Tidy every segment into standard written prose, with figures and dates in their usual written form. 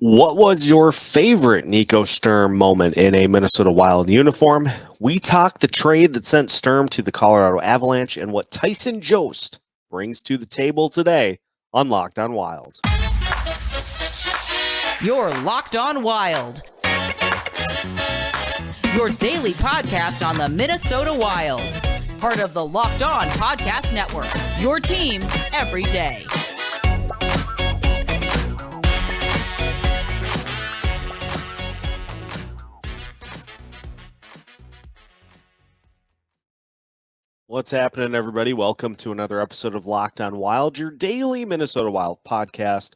What was your favorite Nico Sturm moment in a Minnesota Wild uniform? We talked the trade that sent Sturm to the Colorado Avalanche and what Tyson Jost brings to the table today on Locked on Wild. You're Locked on Wild, your daily podcast on the Minnesota Wild. Part of the Locked On Podcast Network, your team every day. What's happening, everybody? Welcome to another episode of Locked on Wild, your daily Minnesota Wild podcast,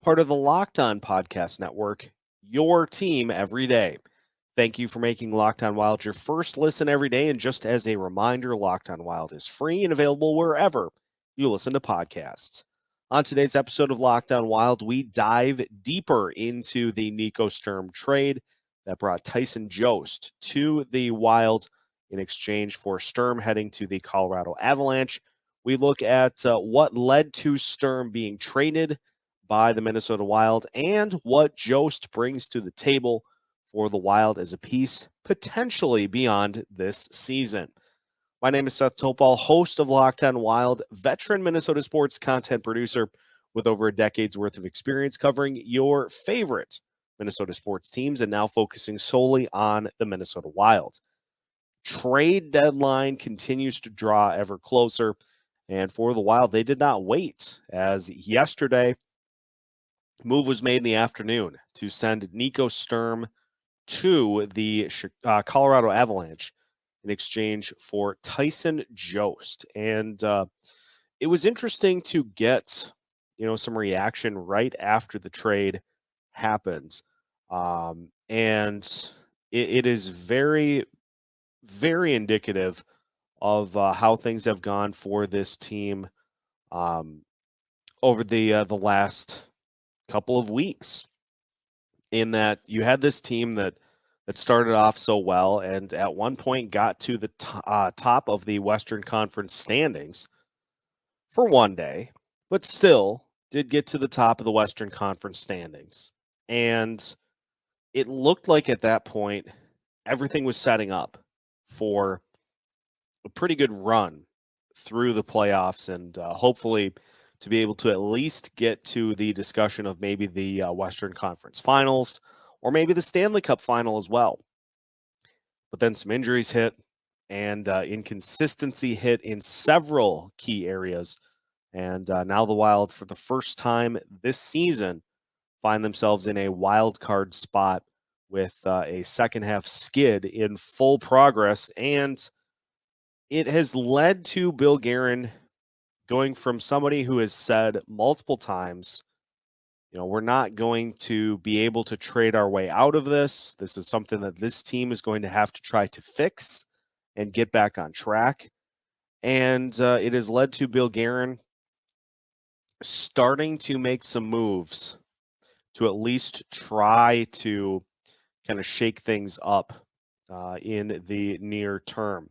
part of the Locked on Podcast Network, your team every day. Thank you for making Locked on Wild your first listen every day. And just as a reminder, Locked on Wild is free and available wherever you listen to podcasts. On today's episode of Locked on Wild, we dive deeper into the Nico Sturm trade that brought Tyson Jost to the Wild in exchange for Sturm heading to the Colorado Avalanche. We look at what led to Sturm being traded by the Minnesota Wild and what Jost brings to the table for the Wild as a piece potentially beyond this season. My name is Seth Topal, host of Locked on Wild, veteran Minnesota sports content producer with over a decade's worth of experience covering your favorite Minnesota sports teams and now focusing solely on the Minnesota Wild. Trade deadline continues to draw ever closer, and for the Wild, they did not wait, as yesterday, move was made in the afternoon to send Nico Sturm to the Colorado Avalanche in exchange for Tyson Jost. And it was interesting to get, some reaction right after the trade happened. And it is very, very indicative of how things have gone for this team over the last couple of weeks. In that you had this team that started off so well and at one point got to the top of the Western Conference standings for one day, but still did get to the top of the Western Conference standings. And it looked like at that point everything was setting up for a pretty good run through the playoffs and hopefully to be able to at least get to the discussion of maybe the Western Conference Finals or maybe the Stanley Cup Final as well. But then some injuries hit and inconsistency hit in several key areas. And now the Wild, for the first time this season, find themselves in a wild card spot with a second half skid in full progress. And it has led to Bill Guerin going from somebody who has said multiple times, we're not going to be able to trade our way out of this. This is something that this team is going to have to try to fix and get back on track. And it has led to Bill Guerin starting to make some moves to at least try to kind of shake things up in the near term.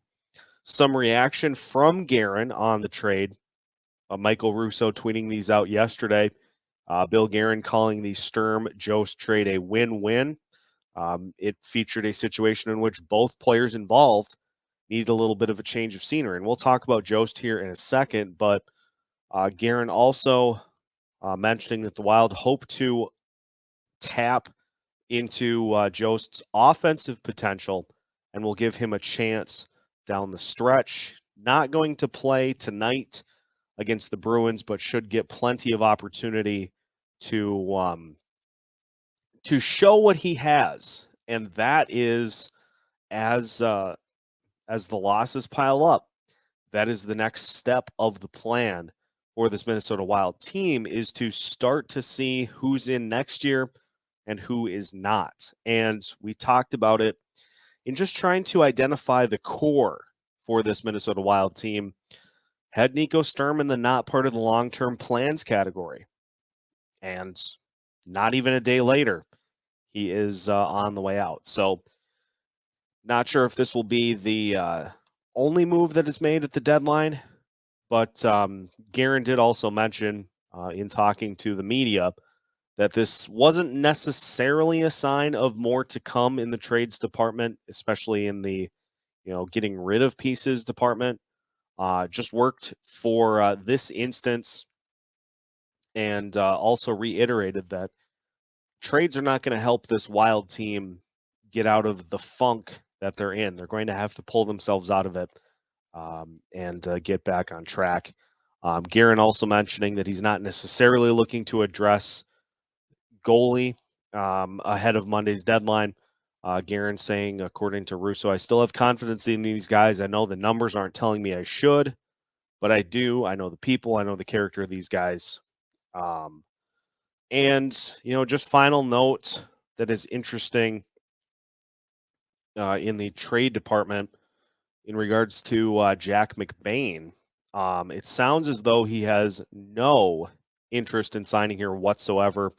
Some reaction from Guerin on the trade. Michael Russo tweeting these out yesterday. Bill Guerin calling the Sturm Jost trade a win-win. It featured a situation in which both players involved needed a little bit of a change of scenery. And we'll talk about Jost here in a second, but Guerin also mentioning that the Wild hope to tap into Jost's offensive potential and will give him a chance down the stretch. Not going to play tonight against the Bruins, but should get plenty of opportunity to show what he has, and that is as the losses pile up, that is the next step of the plan for this Minnesota Wild team, is to start to see who's in next year and who is not. And we talked about it in just trying to identify the core for this Minnesota Wild team. Had Nico Sturm in the not part of the long-term plans category. And not even a day later, he is on the way out. So not sure if this will be the only move that is made at the deadline, but Guerin did also mention in talking to the media that this wasn't necessarily a sign of more to come in the trades department, especially in the, getting rid of pieces department. Just worked for this instance, and also reiterated that trades are not going to help this Wild team get out of the funk that they're in. They're going to have to pull themselves out of it, and get back on track. Guerin also mentioning that he's not necessarily looking to address goalie ahead of Monday's deadline. Guerin saying, according to Russo, I still have confidence in these guys. I know the numbers aren't telling me I should, but I do. I know the people. I know the character of these guys. And, just final note that is interesting in the trade department in regards to Jack McBain. It sounds as though he has no interest in signing here whatsoever,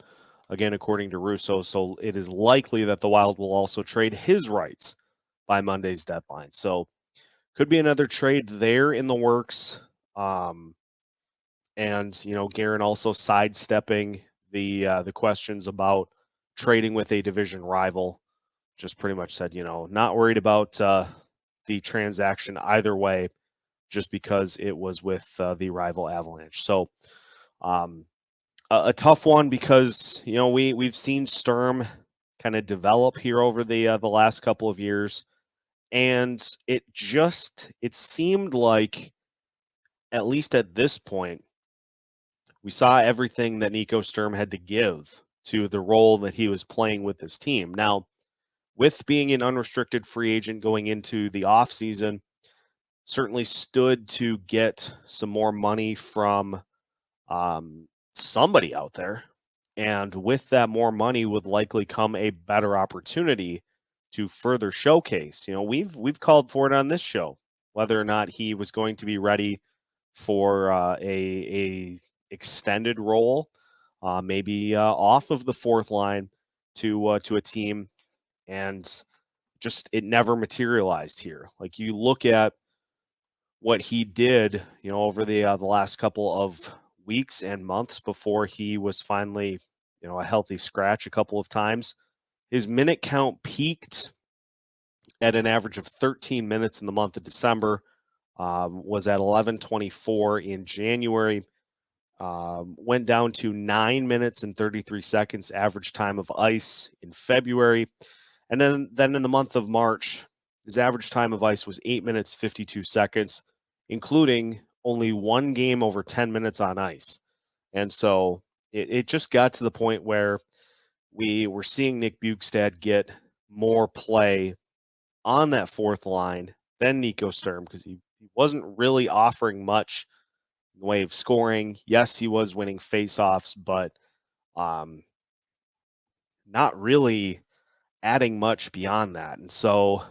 again, according to Russo. So it is likely that the Wild will also trade his rights by Monday's deadline. So could be another trade there in the works. And, Guerin also sidestepping the questions about trading with a division rival. Just pretty much said, not worried about the transaction either way, just because it was with the rival Avalanche. So a tough one because, we've seen Sturm kind of develop here over the last couple of years. And it seemed like, at least at this point, we saw everything that Nico Sturm had to give to the role that he was playing with this team. Now, with being an unrestricted free agent going into the offseason, certainly stood to get some more money from somebody out there. And with that more money would likely come a better opportunity to further showcase. We've called for it on this show, whether or not he was going to be ready for a extended role, maybe off of the fourth line to a team, and just it never materialized here. Like, you look at what he did, over the last couple of weeks and months before he was finally, a healthy scratch a couple of times. His minute count peaked at an average of 13 minutes in the month of December, was at 11:24 in January, went down to 9 minutes and 33 seconds average time of ice in February. And then in the month of March, his average time of ice was 8 minutes, 52 seconds, including only one game over 10 minutes on ice. And so it just got to the point where we were seeing Nick Bjugstad get more play on that fourth line than Nico Sturm, because he wasn't really offering much in the way of scoring. Yes, he was winning faceoffs, but not really adding much beyond that. And so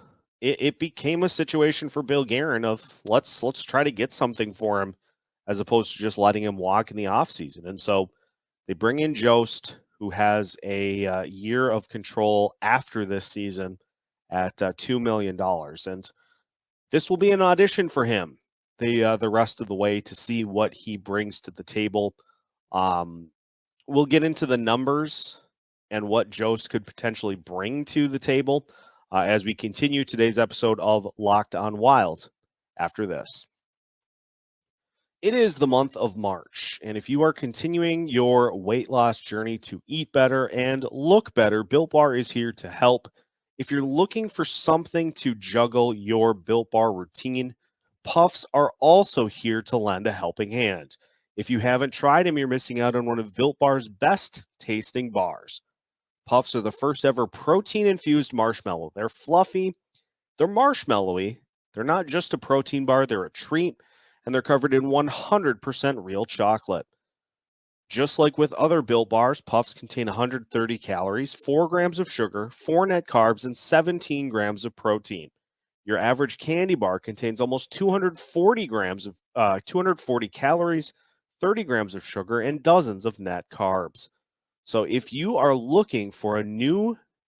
it became a situation for Bill Guerin of let's try to get something for him, as opposed to just letting him walk in the offseason. And so they bring in Jost, who has a year of control after this season at $2 million. And this will be an audition for him the rest of the way to see what he brings to the table. We'll get into the numbers and what Jost could potentially bring to the table as we continue today's episode of Locked on Wild after this. It is the month of March, and if you are continuing your weight loss journey to eat better and look better, Built Bar is here to help. If you're looking for something to juggle your Built Bar routine, Puffs are also here to lend a helping hand. If you haven't tried them, you're missing out on one of Built Bar's best tasting bars. Puffs are the first ever protein-infused marshmallow. They're fluffy, they're marshmallowy, they're not just a protein bar, they're a treat, and they're covered in 100% real chocolate. Just like with other Built Bars, Puffs contain 130 calories, 4 grams of sugar, 4 net carbs, and 17 grams of protein. Your average candy bar contains almost 240 calories, 30 grams of sugar, and dozens of net carbs. So if you are looking for a new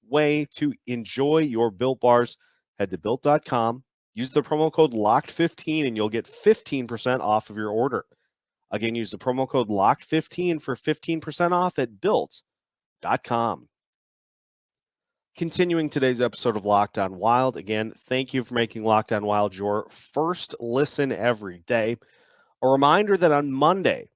way to enjoy your Built Bars, head to Built.com, use the promo code LOCKED15, and you'll get 15% off of your order. Again, use the promo code LOCKED15 for 15% off at Built.com. BetOnline.com. Continuing today's episode of Locked On Wild. Again, thank you for making Locked On Wild your first listen every day. A reminder that on Monday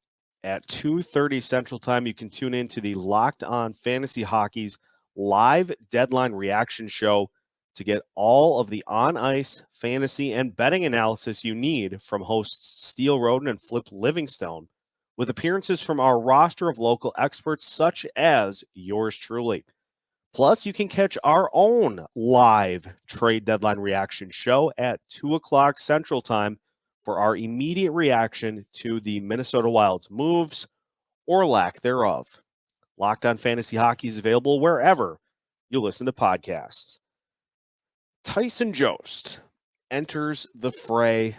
at 2:30 Central Time, you can tune in to the Locked On Fantasy Hockey's live deadline reaction show to get all of the on-ice fantasy and betting analysis you need from hosts Steele Roden and Flip Livingstone, with appearances from our roster of local experts such as yours truly. Plus, you can catch our own live trade deadline reaction show at 2 o'clock Central Time for our immediate reaction to the Minnesota Wild's moves or lack thereof. Locked On Fantasy Hockey is available wherever you listen to podcasts. Tyson Jost enters the fray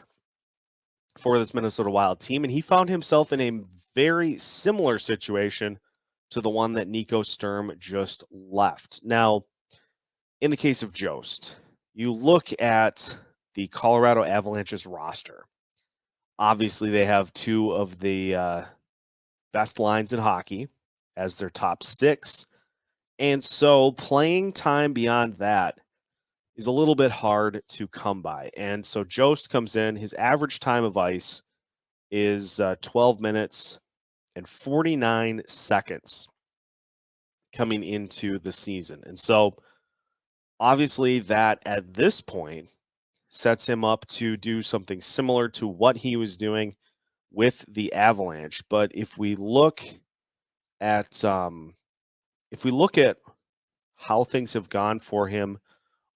for this Minnesota Wild team, and he found himself in a very similar situation to the one that Nico Sturm just left. Now, in the case of Jost, you look at the Colorado Avalanche's roster. Obviously, they have two of the best lines in hockey as their top six. And so playing time beyond that is a little bit hard to come by. And so Jost comes in. His average time of ice is 12 minutes and 49 seconds coming into the season. And so obviously that at this point sets him up to do something similar to what he was doing with the Avalanche. But if we look at how things have gone for him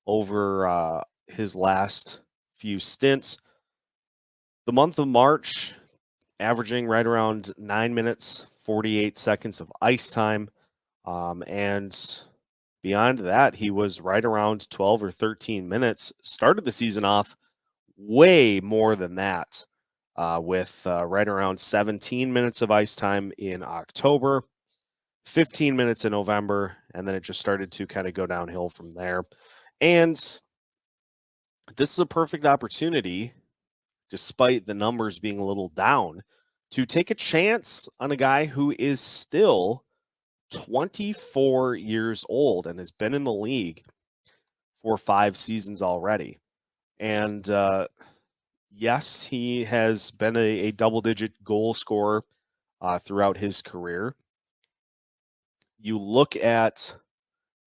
over his last few stints, the month of March averaging right around 9 minutes, 48 seconds of ice time. And beyond that, he was right around 12 or 13 minutes. Started the season off way more than that, with right around 17 minutes of ice time in October, 15 minutes in November, and then it just started to kind of go downhill from there. And this is a perfect opportunity, despite the numbers being a little down, to take a chance on a guy who is still 24 years old and has been in the league for 5 seasons already. And yes, he has been a double-digit goal scorer throughout his career. You look at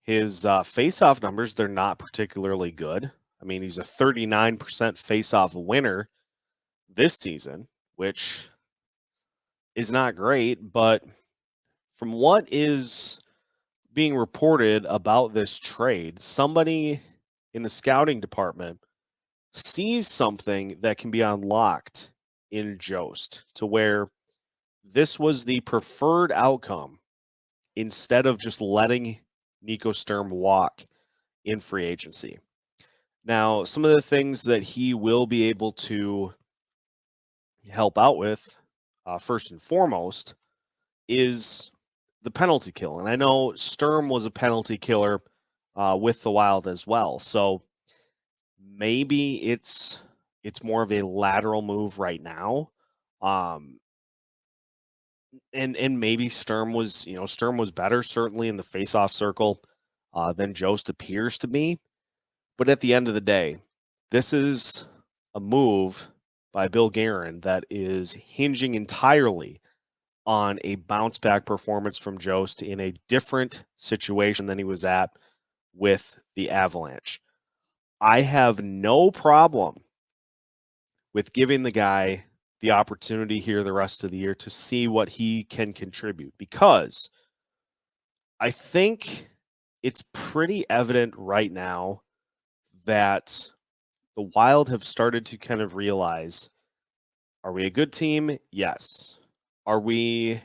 his face-off numbers, they're not particularly good. I mean, he's a 39% face-off winner this season, which is not great, but from what is being reported about this trade, somebody in the scouting department sees something that can be unlocked in Jost to where this was the preferred outcome instead of just letting Nico Sturm walk in free agency. Now, some of the things that he will be able to help out with, first and foremost, is the penalty kill. And I know Sturm was a penalty killer with the Wild as well. So maybe it's more of a lateral move right now. And maybe Sturm was better certainly in the faceoff circle than Jost appears to be. But at the end of the day, this is a move by Bill Guerin that is hinging entirely on a bounce back performance from Jost in a different situation than he was at with the Avalanche. I have no problem with giving the guy the opportunity here the rest of the year to see what he can contribute, because I think it's pretty evident right now that the Wild have started to kind of realize, are we a good team? Yes. Are we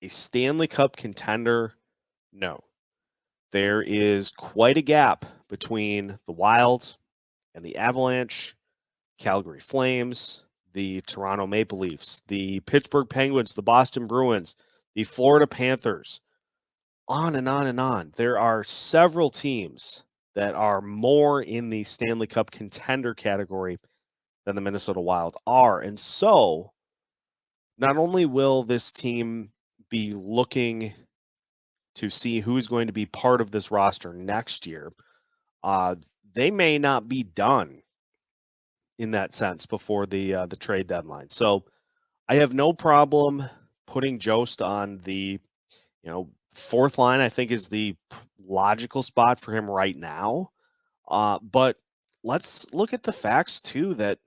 a Stanley Cup contender? No. There is quite a gap between the Wild and the Avalanche, Calgary Flames, the Toronto Maple Leafs, the Pittsburgh Penguins, the Boston Bruins, the Florida Panthers, on and on and on. There are several teams that are more in the Stanley Cup contender category than the Minnesota Wild are. And so not only will this team be looking to see who's going to be part of this roster next year, they may not be done in that sense before the trade deadline. So I have no problem putting Jost on the fourth line. I think is the logical spot for him right now. But let's look at the facts too that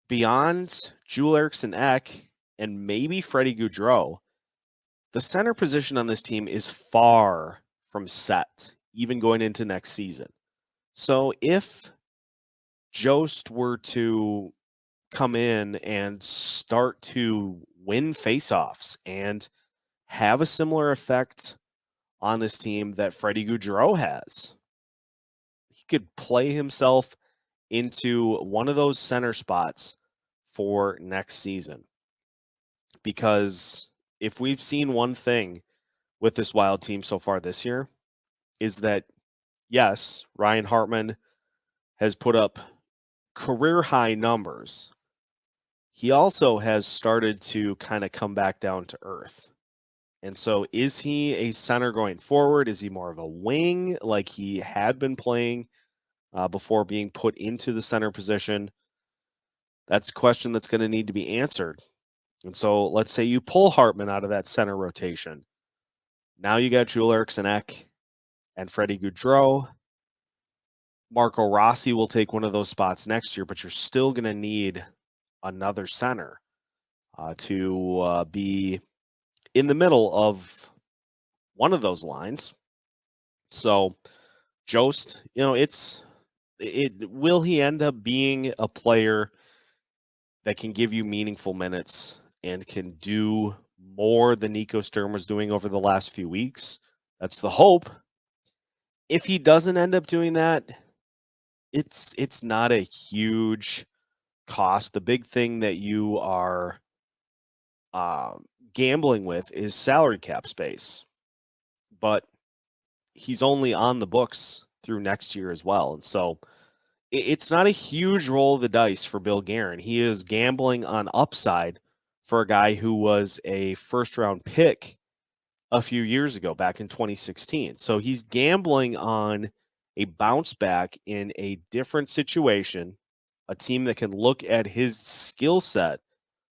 beyond Joel Eriksson Ek and maybe Freddie Gaudreau, the center position on this team is far from set, even going into next season. So if Jost were to come in and start to win faceoffs and have a similar effect on this team that Freddie Gaudreau has, he could play himself into one of those center spots for next season. Because if we've seen one thing with this Wild team so far this year, is that, yes, Ryan Hartman has put up career high numbers. He also has started to kind of come back down to earth. And so is he a center going forward? Is he more of a wing like he had been playing before being put into the center position? That's a question that's going to need to be answered. And so let's say you pull Hartman out of that center rotation. Now you got Joel Eriksson Ek and Freddie Gaudreau. Marco Rossi will take one of those spots next year, but you're still going to need another center to be in the middle of one of those lines. So Jost, will he end up being a player that can give you meaningful minutes and can do more than Nico Sturm was doing over the last few weeks? That's the hope. If he doesn't end up doing that, it's not a huge cost. The big thing that you are gambling with is salary cap space. But he's only on the books through next year as well. And so it's not a huge roll of the dice for Bill Guerin. He is gambling on upside for a guy who was a first-round pick a few years ago, back in 2016. So he's gambling on a bounce back in a different situation, a team that can look at his skill set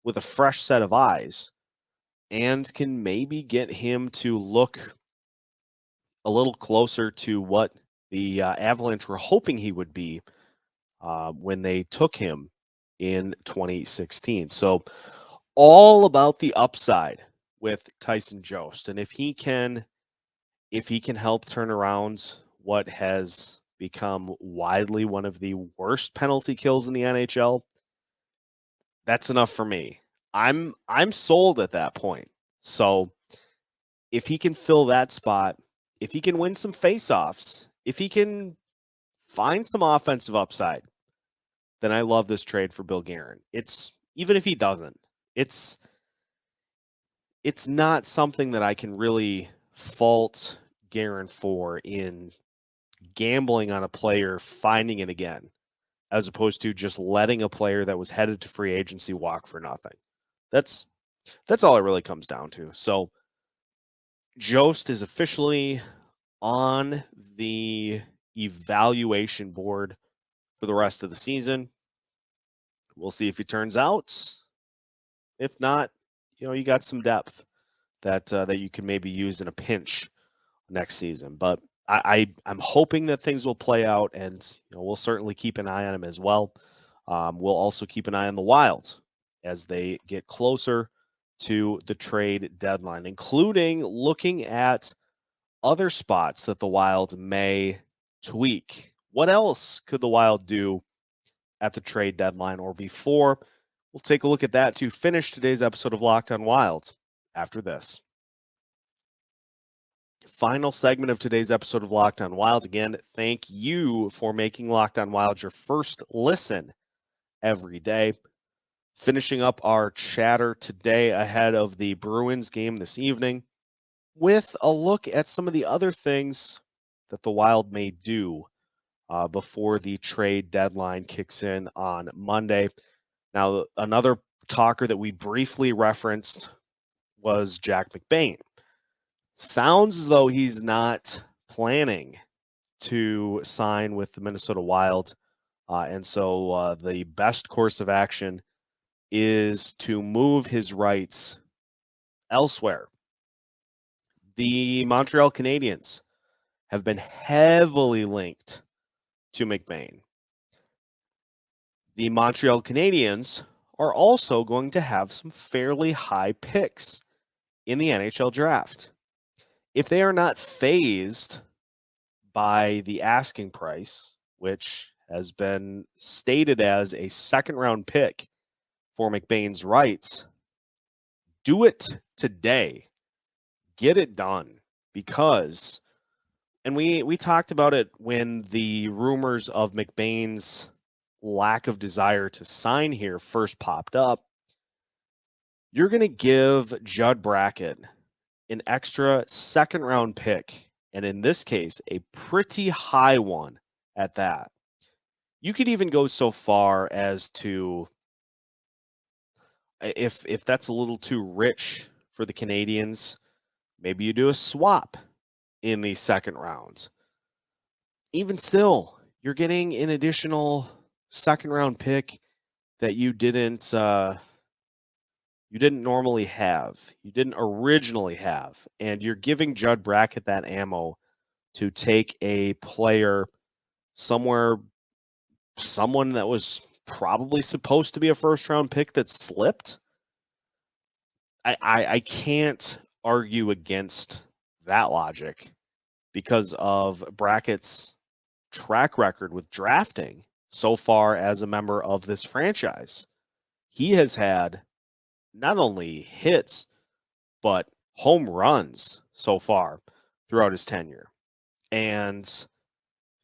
with a fresh set of eyes and can maybe get him to look a little closer to what the Avalanche were hoping he would be when they took him in 2016. So all about the upside with Tyson Jost. And if he can help turn around what has become widely one of the worst penalty kills in the NHL, that's enough for me. I'm sold at that point. So if he can fill that spot, if he can win some faceoffs, if he can find some offensive upside, then I love this trade for Bill Guerin. It's even if he doesn't, it's not something that I can really fault Guerin for in gambling on a player finding it again, as opposed to just letting a player that was headed to free agency walk for nothing. That's all it really comes down to. So Jost is officially on the evaluation board for the rest of the season. We'll see if he turns out. If not, you got some depth that you can maybe use in a pinch next season. But I'm hoping that things will play out, and we'll certainly keep an eye on him as well. We'll also keep an eye on the Wild as they get closer to the trade deadline, including looking at other spots that the Wild may tweak. What else could the Wild do at the trade deadline or before? We'll take a look at that to finish today's episode of Locked on Wild after this. Final segment of today's episode of Locked on Wild. Again, thank you for making Locked on Wild your first listen every day. Finishing up our chatter today ahead of the Bruins game this evening with a look at some of the other things that the Wild may do before the trade deadline kicks in on Monday. Now, another talker that we briefly referenced was Jack McBain, Sounds as though he's not planning to sign with the Minnesota Wild. And so the best course of action is to move his rights elsewhere. The Montreal Canadiens have been heavily linked to McBain. The Montreal Canadiens are also going to have some fairly high picks in the NHL draft. If they are not phased by the asking price, which has been stated as a second-round pick for McBain's rights, do it today. Get it done, because, and we talked about it when the rumors of McBain's lack of desire to sign here first popped up. You're going to give Judd Brackett an extra second-round pick, and in this case, a pretty high one at that. You could even go so far as to, if that's a little too rich for the Canadiens, maybe you do a swap in the second round. Even still, you're getting an additional second-round pick that you didn't normally have. You didn't originally have. And you're giving Judd Brackett that ammo to take a player someone that was probably supposed to be a first-round pick that slipped. I can't argue against that logic because of Brackett's track record with drafting so far as a member of this franchise. He has had not only hits, but home runs so far throughout his tenure. And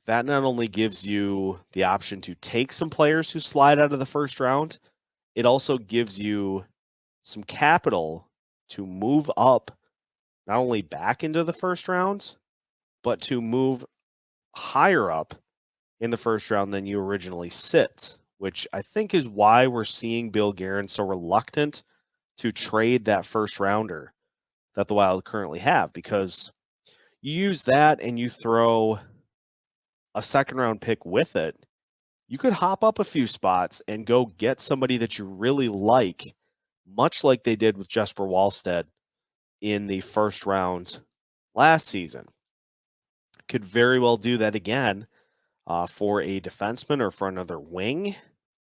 that not only gives you the option to take some players who slide out of the first round, it also gives you some capital to move up, not only back into the first round, but to move higher up in the first round than you originally sit, which I think is why we're seeing Bill Guerin so reluctant to trade that first rounder that the Wild currently have, because you use that and you throw a second round pick with it, you could hop up a few spots and go get somebody that you really like, much like they did with Jesper Wallstedt in the first round last season. Could very well do that again for a defenseman or for another wing.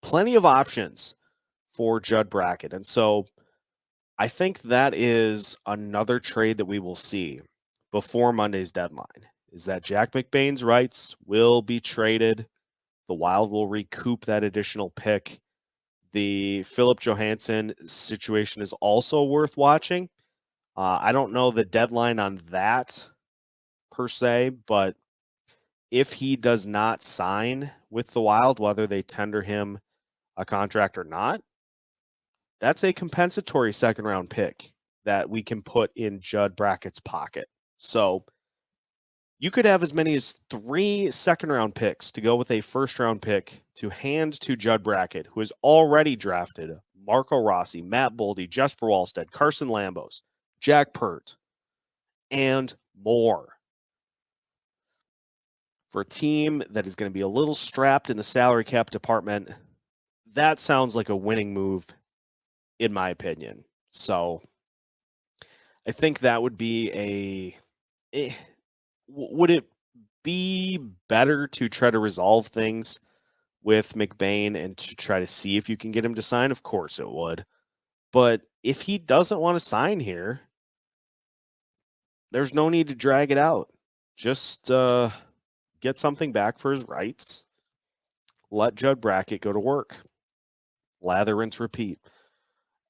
Plenty of options for Judd Brackett. And so I think that is another trade that we will see before Monday's deadline, is that Jack McBain's rights will be traded. The Wild will recoup that additional pick. The Philip Johansson situation is also worth watching. I don't know the deadline on that per se, but if he does not sign with the Wild, whether they tender him a contract or not, that's a compensatory second-round pick that we can put in Judd Brackett's pocket. So you could have as many as 3 second-round picks to go with a first-round pick to hand to Judd Brackett, who has already drafted Marco Rossi, Matt Boldy, Jesper Wallstedt, Carson Lambos, Jack Pert, and more. For a team that is going to be a little strapped in the salary cap department, that sounds like a winning move, in my opinion. So I think that would be would it be better to try to resolve things with McBain and to try to see if you can get him to sign? Of course it would. But if he doesn't want to sign here, there's no need to drag it out. Just get something back for his rights. Let Judd Brackett go to work. Lather, rinse, repeat.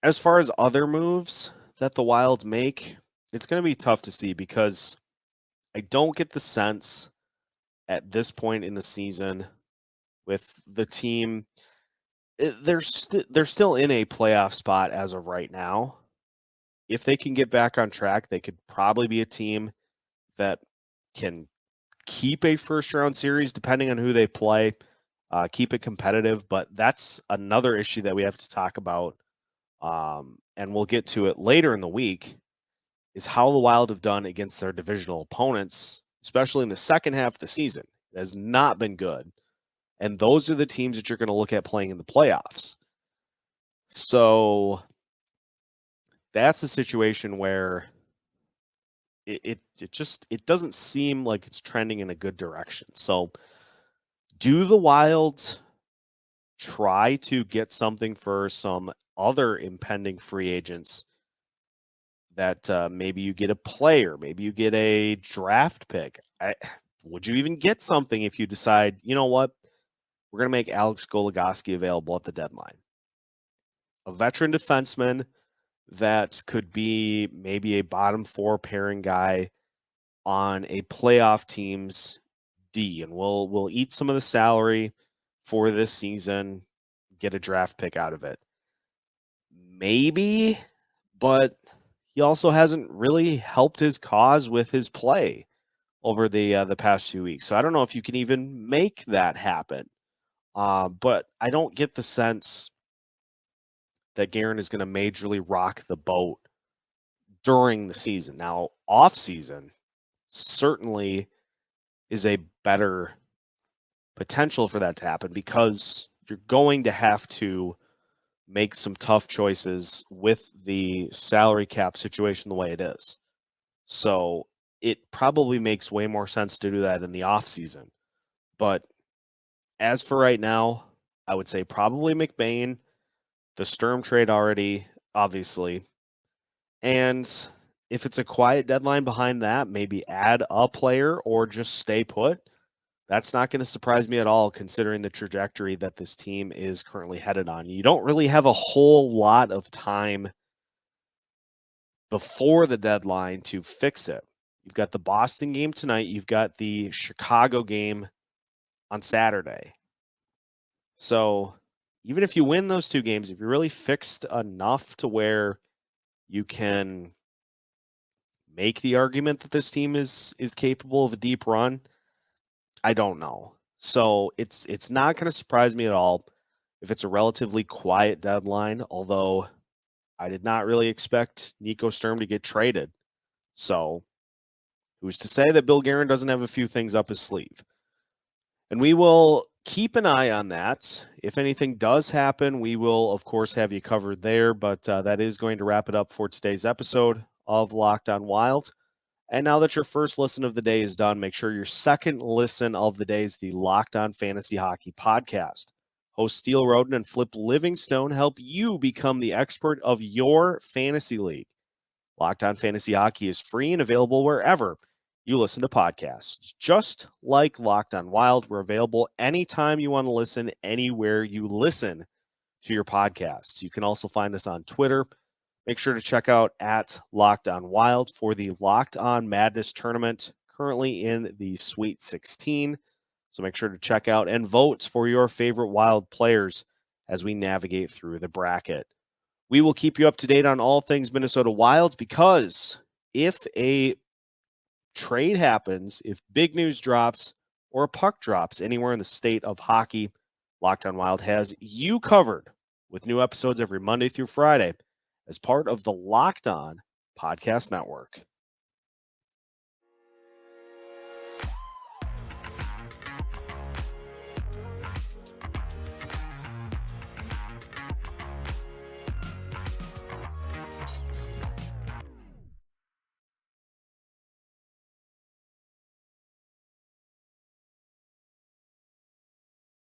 As far as other moves that the Wild make, it's going to be tough to see, because I don't get the sense at this point in the season with the team, they're still in a playoff spot as of right now. If they can get back on track, they could probably be a team that can keep a first-round series, depending on who they play, keep it competitive. But that's another issue that we have to talk about, and we'll get to it later in the week. is how the Wild have done against their divisional opponents, especially in the second half of the season. It has not been good. And those are the teams that you're going to look at playing in the playoffs. So that's a situation where it doesn't seem like it's trending in a good direction. So do the Wild try to get something for some other impending free agents that maybe you get a player, maybe you get a draft pick? Would you even get something if you decide, you know what, we're going to make Alex Goligoski available at the deadline? A veteran defenseman that could be maybe a bottom four pairing guy on a playoff team's D, and we'll eat some of the salary for this season, get a draft pick out of it. Maybe, but he also hasn't really helped his cause with his play over the past few weeks. So I don't know if you can even make that happen. But I don't get the sense that Guerin is going to majorly rock the boat during the season. Now, off season certainly is a better potential for that to happen because you're going to have to make some tough choices with the salary cap situation the way it is. So it probably makes way more sense to do that in the off season. But as for right now, I would say probably McBain, the Sturm trade already, obviously. And if it's a quiet deadline behind that, maybe add a player or just stay put. That's not going to surprise me at all, considering the trajectory that this team is currently headed on. You don't really have a whole lot of time before the deadline to fix it. You've got the Boston game tonight. You've got the Chicago game on Saturday. So even if you win those two games, if you're really fixed enough to where you can make the argument that this team is capable of a deep run, I don't know. So it's not going to surprise me at all if it's a relatively quiet deadline, although I did not really expect Nico Sturm to get traded. So who's to say that Bill Guerin doesn't have a few things up his sleeve? And we will keep an eye on that. If anything does happen, we will, of course, have you covered there. But that is going to wrap it up for today's episode of Locked on Wild. And now that your first listen of the day is done, make sure your second listen of the day is the Locked on Fantasy Hockey podcast. Hosts Steele Roden and Flip Livingstone help you become the expert of your fantasy league. Locked on Fantasy Hockey is free and available wherever you listen to podcasts. Just like Locked on Wild, we're available anytime you want to listen, anywhere you listen to your podcasts. You can also find us on Twitter. Make sure to check out at Locked on Wild for the Locked on Madness tournament, currently in the Sweet 16. So make sure to check out and vote for your favorite Wild players as we navigate through the bracket. We will keep you up to date on all things Minnesota Wild, because if a trade happens, if big news drops or a puck drops anywhere in the state of hockey, Locked on Wild has you covered with new episodes every Monday through Friday as part of the Locked On Podcast Network.